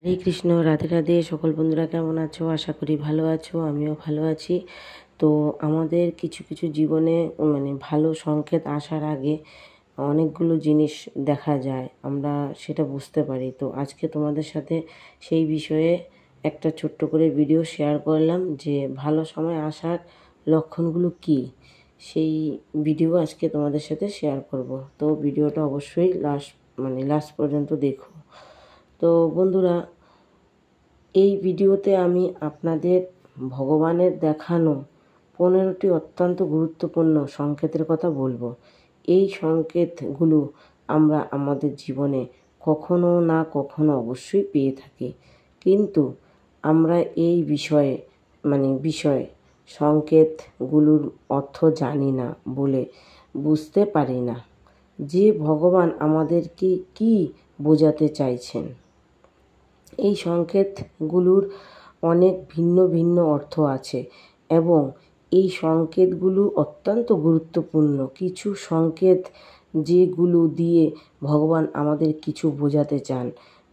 হরে কৃষ্ণ, রাধে রাধে। সকল বন্ধুরা কেমন আছো? আশা করি ভালো আছো, আমিও ভালো আছি। তো আমাদের কিছু কিছু জীবনে ভালো সংকেত আসার আগে অনেকগুলো জিনিস দেখা যায়, আমরা সেটা বুঝতে পারি। তো আজকে তোমাদের সাথে সেই বিষয়ে একটা ছোট্ট করে ভিডিও শেয়ার করলাম যে ভালো সময় আসার লক্ষণগুলো কি, সেই ভিডিও আজকে তোমাদের সাথে শেয়ার করব। তো ভিডিওটা অবশ্যই লাস্ট পর্যন্ত দেখো। তো বন্ধুরা, এই ভিডিওতে আমি আপনাদের ভগবানের দেখানো 15টি অত্যন্ত গুরুত্বপূর্ণ সংকেতের কথা বলবো। এই সংকেতগুলো আমরা আমাদের জীবনে কখনো না কখনো অবশ্যই পেয়ে থাকি, কিন্তু আমরা এই বিষয়ে সংকেতগুলোর অর্থ জানি না বলে বুঝতে পারি না যে ভগবান আমাদেরকে কি বোঝাতে চাইছেন। এই সংকেতগুলোর অনেক ভিন্ন ভিন্ন অর্থ আছে এবং এই সংকেতগুলো অত্যন্ত গুরুত্বপূর্ণ। কিছু সংকেত যেগুলো দিয়ে ভগবান আমাদের কিছু বোঝাতে চান।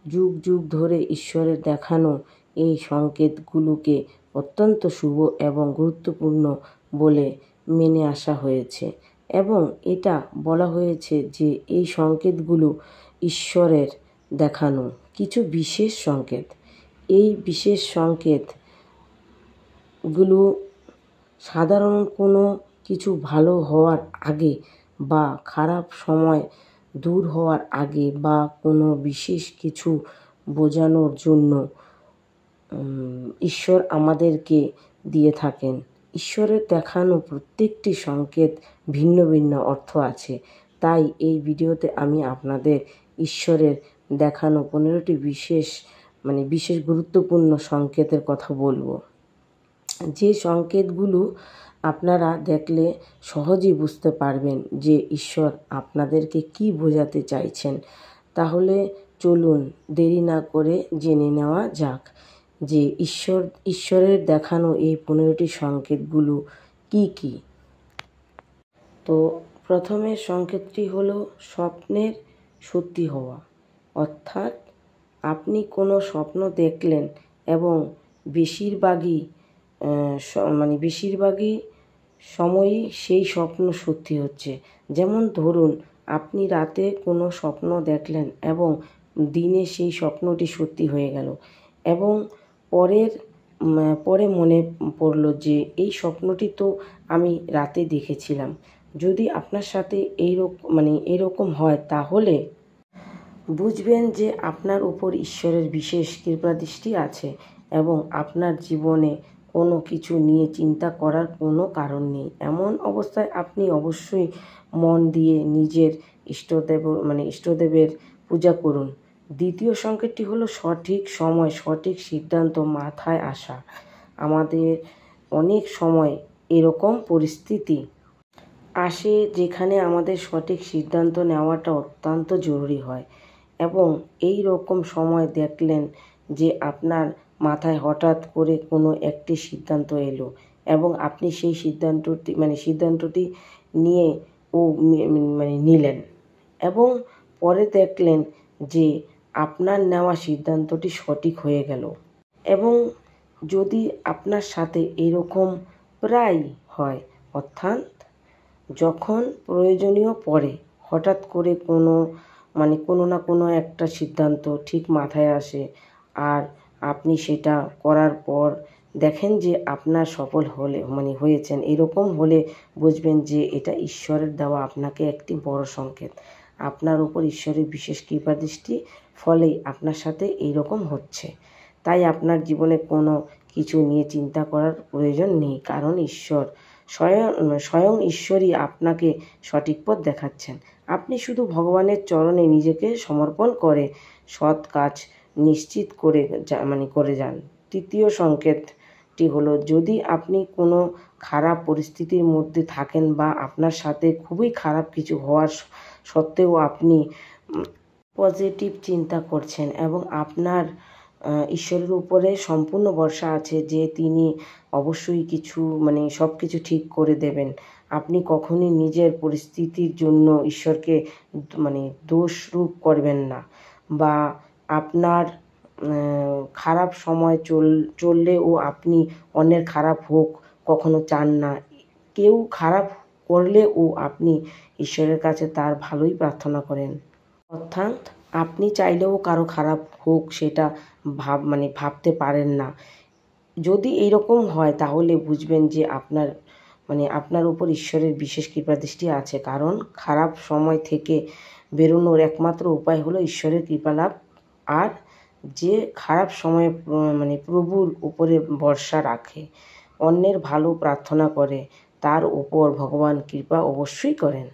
যুগ যুগ ধরে ঈশ্বরের দেখানো এই সংকেতগুলোকে অত্যন্ত শুভ এবং গুরুত্বপূর্ণ বলে মেনে আসা হয়েছে এবং এটা বলা হয়েছে যে এই সংকেতগুলো ঈশ্বরের দেখানো কিছু বিশেষ সংকেত। এই বিশেষ সংকেতগুলো সাধারণ কোনো কিছু ভালো হওয়ার আগে বা খারাপ সময় দূর হওয়ার আগে বা কোনো বিশেষ কিছু বোঝানোর জন্য ঈশ্বর আমাদেরকে দিয়ে থাকেন। ঈশ্বরের দেখানো প্রত্যেকটি সংকেত ভিন্ন ভিন্ন অর্থ আছে। তাই এই ভিডিওতে আমি আপনাদের ঈশ্বরের দেখানো 15টি বিশেষ গুরুত্বপূর্ণ সংকেতের কথা বলবো, যে সংকেতগুলো আপনারা দেখলে সহজেই বুঝতে পারবেন যে ঈশ্বর আপনাদেরকে কি বোঝাতে চাইছেন। তাহলে চলুন দেরি না করে জেনে নেওয়া যাক যে ঈশ্বরের দেখানো এই 15টি সংকেতগুলো কি কি। তো প্রথমের সংকেতটি হলো স্বপ্নের সত্যি হওয়া। অর্থাৎ আপনি কোনো স্বপ্ন দেখলেন এবং বেশিরভাগই সময়ই সেই স্বপ্ন সত্যি হচ্ছে। যেমন ধরুন, আপনি রাতে কোনো স্বপ্ন দেখলেন এবং দিনে সেই স্বপ্নটি সত্যি হয়ে গেল এবং পরে মনে পড়ল যে এই স্বপ্নটি তো আমি রাতে দেখেছিলাম। যদি আপনার সাথে এইরকম হয়, তাহলে বুঝবেন যে আপনার উপর ঈশ্বরের বিশেষ কৃপাদৃষ্টি আছে এবং আপনার জীবনে কোনো কিছু নিয়ে চিন্তা করার কোনো কারণ নেই। এমন অবস্থায় আপনি অবশ্যই মন দিয়ে নিজের ইষ্টদেবের পূজা করুন। দ্বিতীয় সংকেতটি হলো সঠিক সময় সঠিক সিদ্ধান্ত মাথায় আসা। আমাদের অনেক সময় এরকম পরিস্থিতি আসে যেখানে আমাদের সঠিক সিদ্ধান্ত নেওয়াটা অত্যন্ত জরুরি হয় এবং এই রকম সময় দেখলেন যে আপনার মাথায় হঠাৎ করে কোনো একটি সিদ্ধান্ত এলো এবং আপনি সেই সিদ্ধান্তটি নিলেন এবং পরে দেখলেন যে আপনার নেওয়া সিদ্ধান্তটি সঠিক হয়ে গেল। এবং যদি আপনার সাথে এরকম প্রায় হয়, অর্থাৎ যখন প্রয়োজনীয় পড়ে হঠাৎ করে কোনো না কোনো একটা সিদ্ধান্ত ঠিক মাথায় আসে আর আপনি সেটা করার পর দেখেন যে আপনার সফল হয়েছেন, এরকম হলে বুঝবেন যে এটা ঈশ্বরের দেওয়া আপনাকে একটি বড় সংকেত। আপনার উপর ঈশ্বরের বিশেষ কৃপাদৃষ্টি, ফলেই আপনার সাথে এইরকম হচ্ছে। তাই আপনার জীবনে কোনো কিছু নিয়ে চিন্তা করার প্রয়োজন নেই, কারণ স্বয়ং ঈশ্বরই আপনাকে সঠিক পথ দেখাচ্ছেন। আপনি শুধু ভগবানের চরণে নিজেকে সমর্পণ করে সৎ কাজ নিশ্চিত করে যান। তৃতীয় সংকেতটি হলো, যদি আপনি কোনো খারাপ পরিস্থিতির মধ্যে থাকেন বা আপনার সাথে খুবই খারাপ কিছু হওয়ার সত্ত্বেও আপনি পজিটিভ চিন্তা করছেন এবং আপনার ঈশ্বরের উপরে সম্পূর্ণ ভরসা আছে যে তিনি অবশ্যই সব কিছু ঠিক করে দেবেন। আপনি কখনই নিজের পরিস্থিতির জন্য ঈশ্বরকে দোষারোপ করবেন না বা আপনার খারাপ সময় চললেও আপনি অন্যের খারাপ হোক কখনো চান না। কেউ খারাপ করলেও আপনি ঈশ্বরের কাছে তার ভালোই প্রার্থনা করেন। অর্থাৎ আপনি চাইলেও কারো খারাপ হোক সেটা ভাবতে পারেন না। যদি এইরকম হয় তাহলে বুঝবেন যে আপনার উপর ঈশ্বরের বিশেষ কৃপাদৃষ্টি আছে। কারণ খারাপ সময় থেকে বেরোনোর একমাত্র উপায় হলো ঈশ্বরের কৃপালাভ। আর যে খারাপ সময়ে প্রভুর উপরে ভরসা রাখে, অন্যের ভালো প্রার্থনা করে, তার উপর ভগবান কৃপা অবশ্যই করেন।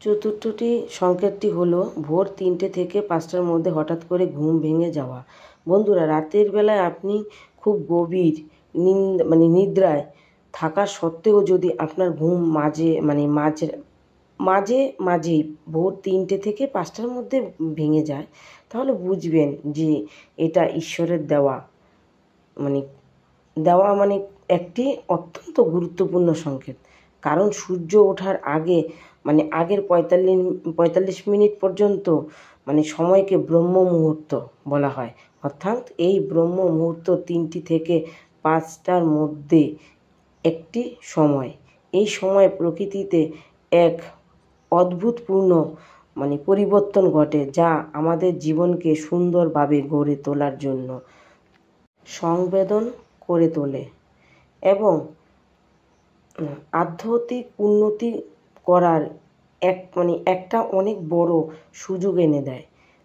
চতুর্থটি সংকেতটি হলো ভোর 3টে থেকে 5টার মধ্যে হঠাৎ করে ঘুম ভেঙে যাওয়া। বন্ধুরা, রাতের বেলায় আপনি খুব গভীর নিদ্রায় থাকা সত্ত্বেও যদি আপনার ঘুম মাঝেই ভোর 3টে থেকে 5টার মধ্যে ভেঙে যায়, তাহলে বুঝবেন যে এটা ঈশ্বরের দেওয়া একটি অত্যন্ত গুরুত্বপূর্ণ সংকেত। কারণ সূর্য ওঠার আগের 45 মিনিট পর্যন্ত সময়কে ব্রহ্ম মুহূর্ত বলা হয়। অর্থাৎ এই ব্রহ্ম মুহূর্ত 3টি থেকে 5টার মধ্যে একটি সময়। এই সময় প্রকৃতিতে এক অদ্ভুতপূর্ণ পরিবর্তন ঘটে, যা আমাদের জীবনকে সুন্দরভাবে গড়ে তোলার জন্য সংবেদন করে তোলে এবং আধ্যাত্মিক উন্নতি করার একটা অনেক বড় সুযোগ এনে দেয়।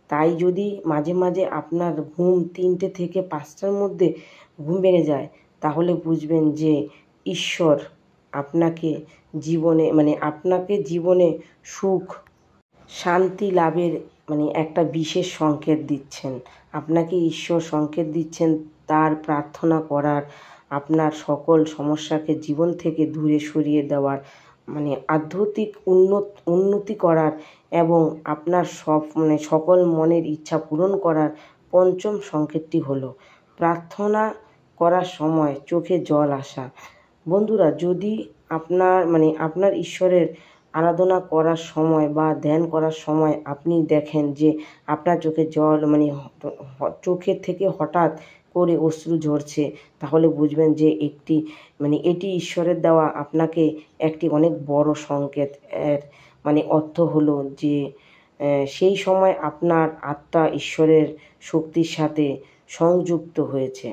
তাই যদি মাঝে মাঝে আপনার ঘুম 3টে থেকে 5টার মধ্যে ঘুম ভেঙে যায়, তাহলে বুঝবেন যে ঈশ্বর আপনাকে জীবনে সুখ শান্তি লাভের একটা বিশেষ সংকেত দিচ্ছেন। আপনাকে ঈশ্বর সংকেত দিচ্ছেন তার প্রার্থনা করার, আপনার সকল সমস্যাকে জীবন থেকে দূরে সরিয়ে দেওয়ার, আধ্যাত্মিক উন্নতি করার এবং আপনার সকল মনের ইচ্ছা পূরণ করার। পঞ্চম সংকেতটি হলো প্রার্থনা করার সময় চোখে জল আসা। বন্ধুরা, যদি আপনার ঈশ্বরের আরাধনা করার সময় বা ধ্যান করার সময় আপনি দেখেন যে আপনার চোখের থেকে হঠাৎ করে অশ্রু ঝরছে, তাহলে বুঝবেন যে এটি ঈশ্বরের দেওয়া আপনাকে একটি অনেক বড় সংকেত। এর অর্থ হলো যে সেই সময় আপনার আত্মা ঈশ্বরের শক্তির সাথে সংযুক্ত হয়েছে।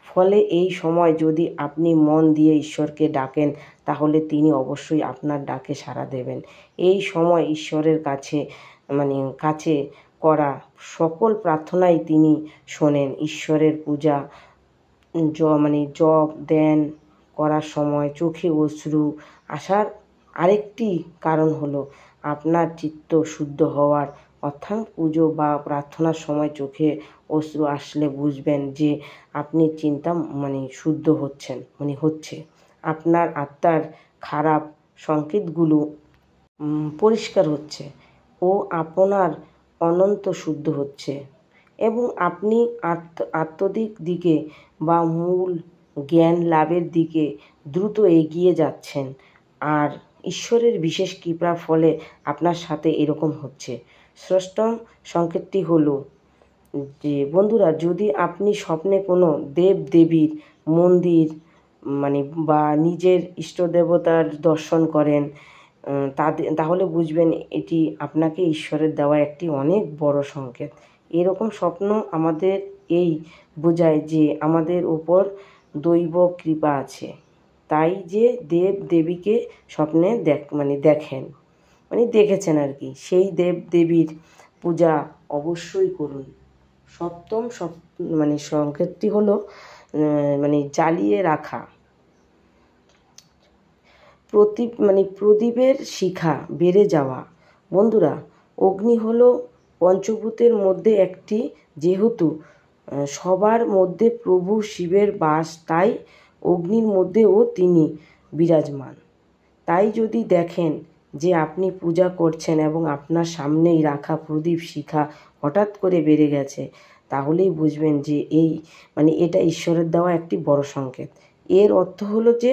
ফলে এই সময় যদি আপনি মন দিয়ে ঈশ্বরকে ডাকেন, তাহলে তিনি অবশ্যই আপনার ডাকে সাড়া দেবেন। এই সময় ঈশ্বরের কাছে করা সকল প্রার্থনাই তিনি শোনেন। ঈশ্বরের পূজা জপ ধ্যান করার সময় চোখে অশ্রু আসার আরেকটি কারণ হলো আপনার চিত্ত শুদ্ধ হওয়ার। অর্থাৎ পুজো বা প্রার্থনার সময় চোখে অশ্রু আসলে বুঝবেন যে আপনি চিন্তা শুদ্ধ হচ্ছে। আপনার আত্মার খারাপ সংকেতগুলো পরিষ্কার হচ্ছে ও আপনার অনন্ত শুদ্ধ হচ্ছে এবং আপনি আত্মিক দিকে বা মূল জ্ঞান লাভের দিকে দ্রুত এগিয়ে যাচ্ছেন। আর ঈশ্বরের বিশেষ কৃপার ফলে আপনার সাথে এরকম হচ্ছে। ষষ্ঠম সংকেতটি হলো যে বন্ধুরা, যদি আপনি স্বপ্নে কোনো দেবদেবীর মন্দির বা নিজের ইষ্টদেবতার দর্শন করেন, তাহলে বুঝবেন এটি আপনাকে ঈশ্বরের দেওয়া একটি অনেক বড় সংকেত। এরকম স্বপ্ন আমাদের বোঝায় যে আমাদের উপর দৈব কৃপা আছে। তাই যে দেবদেবীকে স্বপ্নে দেখেছেন আর কি, সেই দেবদেবীর পূজা অবশ্যই করুন। সপ্তম সংকেতটি হলো জ্বালিয়ে রাখা প্রদীপের শিখা বেড়ে যাওয়া। বন্ধুরা, অগ্নি হলো পঞ্চভূতের মধ্যে একটি। যেহেতু সবার মধ্যে প্রভু শিবের বাস, তাই অগ্নির মধ্যেও তিনি বিরাজমান। তাই যদি দেখেন যে আপনি পূজা করছেন এবং আপনার সামনেই রাখা প্রদীপ শিখা হঠাৎ করে বেড়ে গেছে, তাহলেই বুঝবেন যে এটা ঈশ্বরের দেওয়া একটি বড় সংকেত। এর অর্থ হলো যে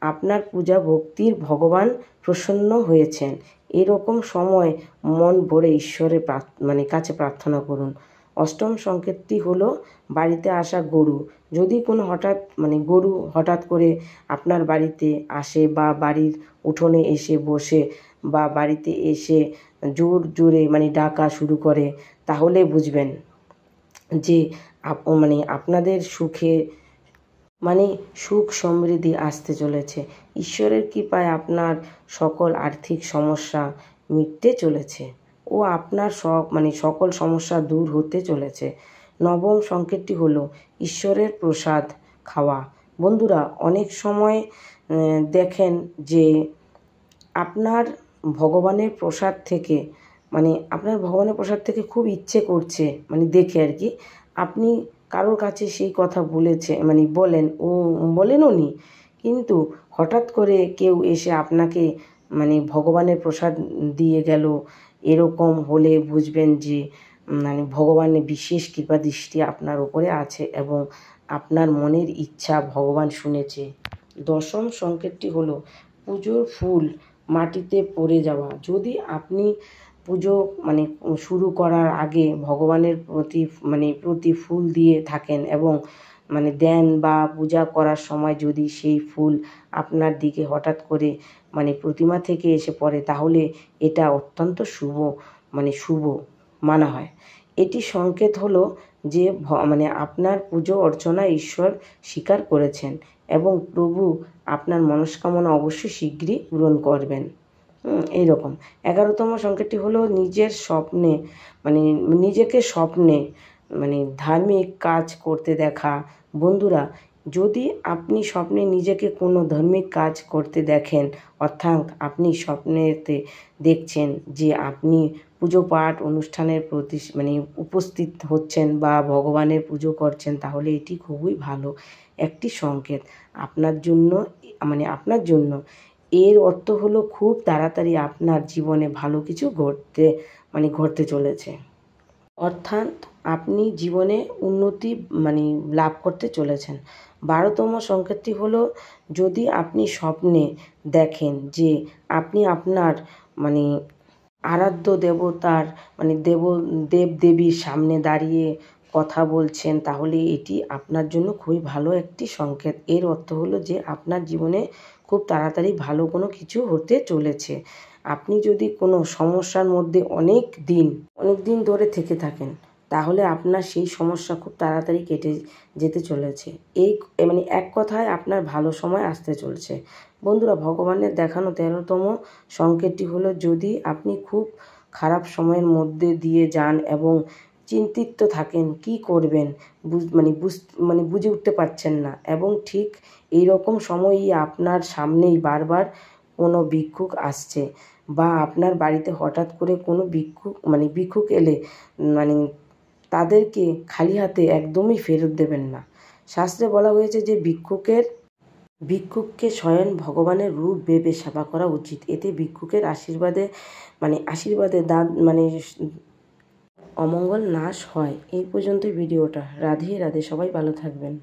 আপনার পূজা ভক্তির ভগবান প্রসন্ন হয়েছেন। এরকম সময় মন ভরে ঈশ্বরের কাছে প্রার্থনা করুন। অষ্টম সংকেতটি হলো বাড়িতে আসা গরু। যদি কোনো গরু হঠাৎ করে আপনার বাড়িতে আসে বা বাড়ির উঠোনে এসে বসে বা বাড়িতে এসে জোরে ডাকা শুরু করে, তাহলে বুঝবেন যে আপনাদের সুখ সমৃদ্ধি আসতে চলেছে। ঈশ্বরের কৃপায় আপনার সকল আর্থিক সমস্যা মিটতে চলেছে ও আপনার সকল সমস্যা দূর হতে চলেছে। নবম সংকেতটি হলো ঈশ্বরের প্রসাদ খাওয়া। বন্ধুরা, অনেক সময় দেখেন যে আপনার ভগবানের প্রসাদ থেকে খুব ইচ্ছে করছে, দেখে আর কি, আপনি কারোর কাছে সেই কথা বলেনও নি, কিন্তু হঠাৎ করে কেউ এসে আপনাকে ভগবানের প্রসাদ দিয়ে গেল। এরকম হলে বুঝবেন যে ভগবানের বিশেষ কৃপা দৃষ্টি আপনার উপরে আছে এবং আপনার মনের ইচ্ছা ভগবান শুনেছে। দশম সংকেতটি হলো পুজোর ফুল মাটিতে পড়ে যাওয়া। যদি আপনি পুজো শুরু করার আগে ভগবানের প্রতি ফুল দিয়ে থাকেন এবং দেন বা পূজা করার সময় যদি সেই ফুল আপনার দিকে হঠাৎ করে প্রতিমা থেকে এসে পড়ে, তাহলে এটা অত্যন্ত শুভ মানা হয়। এটি সংকেত হলো যে আপনার পুজো অর্চনা ঈশ্বর স্বীকার করেছেন এবং প্রভু আপনার মনস্কামনা অবশ্যই শীঘ্রই পূরণ করবেন। এইরকম 11তম সংকেতটি হলো নিজেকে স্বপ্নে ধার্মিক কাজ করতে দেখা। বন্ধুরা, যদি আপনি স্বপ্নে নিজেকে কোনো ধার্মিক কাজ করতে দেখেন, অর্থাৎ আপনি স্বপ্নেতে দেখছেন যে আপনি পুজো পাঠ অনুষ্ঠানের প্রতি উপস্থিত হচ্ছেন বা ভগবানের পুজো করছেন, তাহলে এটি খুবই ভালো একটি সংকেত আপনার জন্য। এর অর্থ হলো খুব তাড়াতাড়ি আপনার জীবনে ভালো কিছু ঘটতে চলেছে, অর্থাৎ আপনি জীবনে উন্নতি লাভ করতে চলেছেন। 12তম সংকেতটি হলো যদি আপনি স্বপ্নে দেখেন যে আপনি আপনার আরাধ্য দেবতার দেবদেবীর সামনে দাঁড়িয়ে কথা বলছেন, তাহলে এটি আপনার জন্য খুবই ভালো একটি সংকেত। এর অর্থ হলো যে আপনার জীবনে খুব তাড়াতাড়ি ভালো কোনো কিছু হতে চলেছে। আপনি যদি কোনো সমস্যার মধ্যে অনেক দিন ধরে থেকে থাকেন, তাহলে আপনার সেই সমস্যা খুব তাড়াতাড়ি কেটে যেতে চলেছে। এক কথায় আপনার ভালো সময় আসতে চলছে। বন্ধুরা, ভগবানের দেখানো 13তম সংকেতটি হলো যদি আপনি খুব খারাপ সময়ের মধ্যে দিয়ে যান এবং চিন্তিত থাকেন, কি করবেন বুঝে উঠতে পারছেন না, এবং ঠিক এইরকম সময়ই আপনার সামনেই বারবার কোনো ভিক্ষুক আসছে বা আপনার বাড়িতে হঠাৎ করে কোনো ভিক্ষুক এলে তাদেরকে খালি হাতে একদমই ফেরত দেবেন না। শাস্ত্রে বলা হয়েছে যে ভিক্ষুককে স্বয়ং ভগবানের রূপ ভেবে সেবা করা উচিত। এতে ভিক্ষুকের আশীর্বাদে অমঙ্গল নাশ হয়। এই পর্যন্তই ভিডিওটা। রাধে রাধে, সবাই ভালো থাকবেন।